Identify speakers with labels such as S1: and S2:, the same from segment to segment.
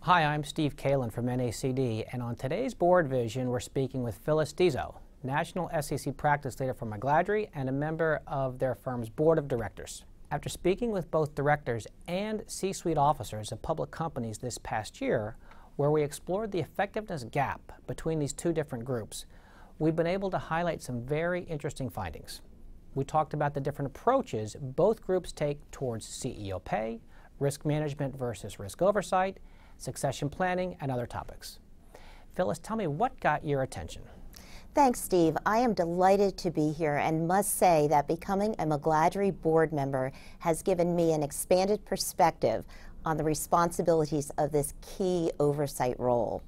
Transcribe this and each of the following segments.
S1: Hi, I'm Steve Kalan from NACD, and on today's BoardVision, we're speaking with Phyllis Deiso, National SEC Practice Leader for McGladrey and a member of their firm's Board of Directors. After speaking with both directors and C-suite officers of public companies this past year, where we explored the effectiveness gap between these two different groups, we've been able to highlight some very interesting findings. We talked about the different approaches both groups take towards CEO pay, risk management versus risk oversight, succession planning, and other topics. Phyllis, tell me what got your attention?
S2: Thanks, Steve. I am delighted to be here and must say that becoming a McGladrey board member has given me an expanded perspective on the responsibilities of this key oversight role.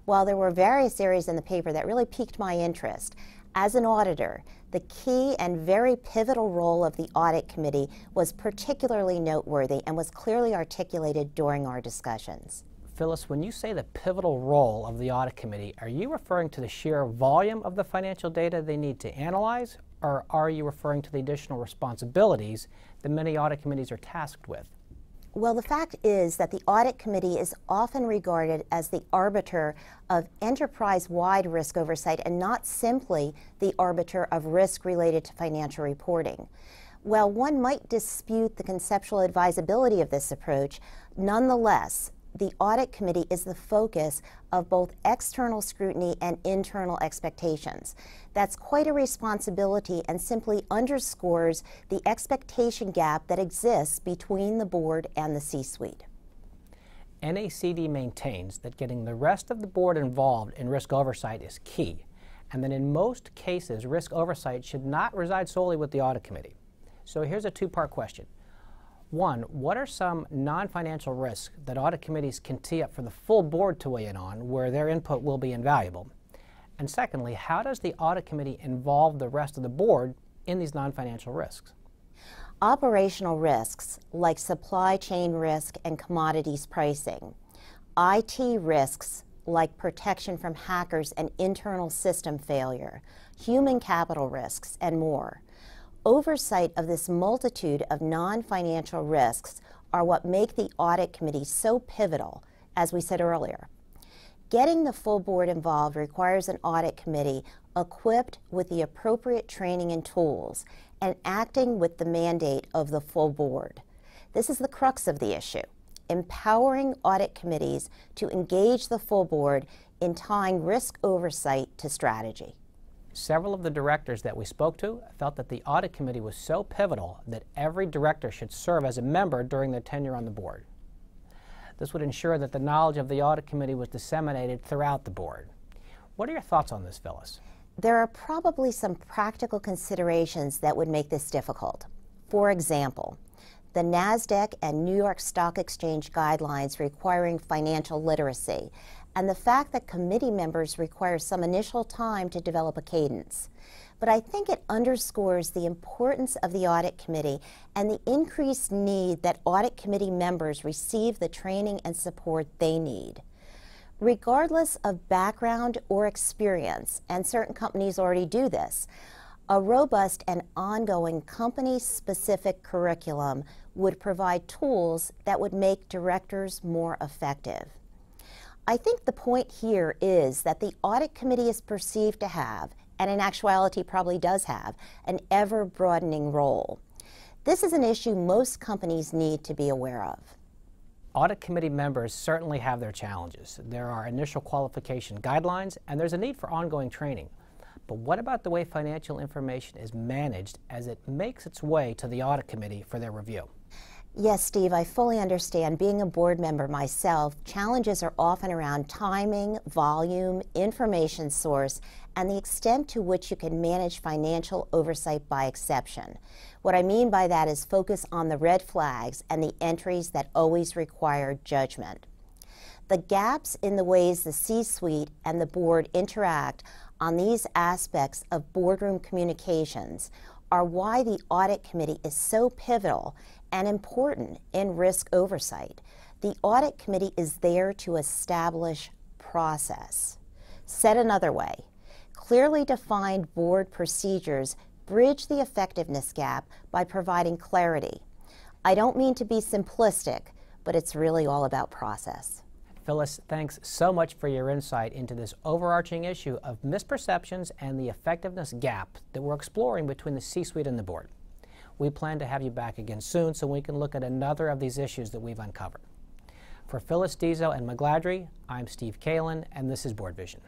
S2: While there were various areas in the paper that really piqued my interest, as an auditor, the key and very pivotal role of the audit committee was particularly noteworthy and was clearly articulated during our discussions.
S1: Phyllis, when you say the pivotal role of the audit committee, are you referring to the sheer volume of the financial data they need to analyze, or are you referring to the additional responsibilities that many audit committees are tasked with?
S2: Well, the fact is that the audit committee is often regarded as the arbiter of enterprise-wide risk oversight and not simply the arbiter of risk related to financial reporting. While one might dispute the conceptual advisability of this approach, nonetheless, the audit committee is the focus of both external scrutiny and internal expectations. That's quite a responsibility and simply underscores the expectation gap that exists between the board and the C-suite.
S1: NACD maintains that getting the rest of the board involved in risk oversight is key, and that in most cases risk oversight should not reside solely with the audit committee. So here's a two-part question. One, what are some non-financial risks that audit committees can tee up for the full board to weigh in on where their input will be invaluable? And secondly, how does the audit committee involve the rest of the board in these non-financial risks?
S2: Operational risks like supply chain risk and commodities pricing, IT risks like protection from hackers and internal system failure, human capital risks, and more. Oversight of this multitude of non-financial risks are what make the audit committee so pivotal, as we said earlier. Getting the full board involved requires an audit committee equipped with the appropriate training and tools and acting with the mandate of the full board. This is the crux of the issue, empowering audit committees to engage the full board in tying risk oversight to strategy.
S1: Several of the directors that we spoke to felt that the audit committee was so pivotal that every director should serve as a member during their tenure on the board. This would ensure that the knowledge of the audit committee was disseminated throughout the board. What are your thoughts on this, Phyllis?
S2: There are probably some practical considerations that would make this difficult. For example, the NASDAQ and New York Stock Exchange guidelines requiring financial literacy, and the fact that committee members require some initial time to develop a cadence. But I think it underscores the importance of the audit committee and the increased need that audit committee members receive the training and support they need. Regardless of background or experience, and certain companies already do this, a robust and ongoing company-specific curriculum would provide tools that would make directors more effective. I think the point here is that the audit committee is perceived to have, and in actuality probably does have, an ever-broadening role. This is an issue most companies need to be aware of.
S1: Audit committee members certainly have their challenges. There are initial qualification guidelines, and there's a need for ongoing training. But what about the way financial information is managed as it makes its way to the audit committee for their review?
S2: Yes, Steve, I fully understand. Being a board member myself, challenges are often around timing, volume, information source, and the extent to which you can manage financial oversight by exception. What I mean by that is focus on the red flags and the entries that always require judgment. The gaps in the ways the C-suite and the board interact on these aspects of boardroom communications are why the audit committee is so pivotal and important in risk oversight. The audit committee is there to establish process. Said another way, clearly defined board procedures bridge the effectiveness gap by providing clarity. I don't mean to be simplistic, but it's really all about process.
S1: Phyllis, thanks so much for your insight into this overarching issue of misperceptions and the effectiveness gap that we're exploring between the C-suite and the board. We plan to have you back again soon so we can look at another of these issues that we've uncovered. For Phyllis Deiso and McGladrey, I'm Steve Kalan, and this is BoardVision.